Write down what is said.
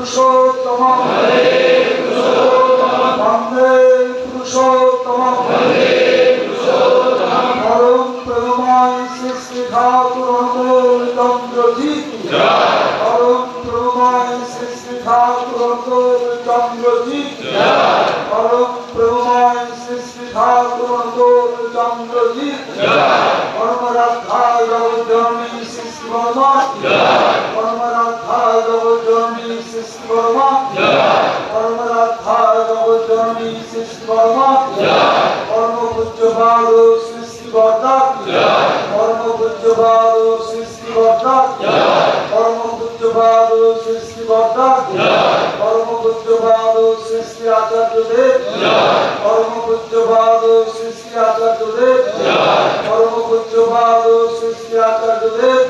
পুরুষোত্তম বন্দে পুরুষোত্তম পরম প্রেমময় শ্রী শ্রী ঠাকুর চন্দ্রজি পরম প্রেমময় শ্রী শ্রী ঠাকুর চন্দ্রজি পরম প্রেমময় শ্রী শ্রী ঠাকুর চন্দ্রজি পরমরাধ্যায় জগজ্জননী শ্রী শ্রী বর্মা পরমরাধ্যায় জগজ্জননী শ্রী শ্রী বর্মা পরমরাধ্যায় জগজ্জননী শ্রী শ্রী বর্মা পরম পূজ্যপাদ শ্রী শ্রী বর্দা পরম পূজ্যপাদ শ্রী শ্রী বর্দা পরম পূজ্যপাদ শ্রী শ্রী বর্দা পরম পূজ্যপাদ শ্রী শ্রী আচার্যদেব পরম পূজ্যপাদ শ্রী শ্রী আচার্যদেব পরম পূজ্যপাদ শ্রী শ্রী আচার্যদেব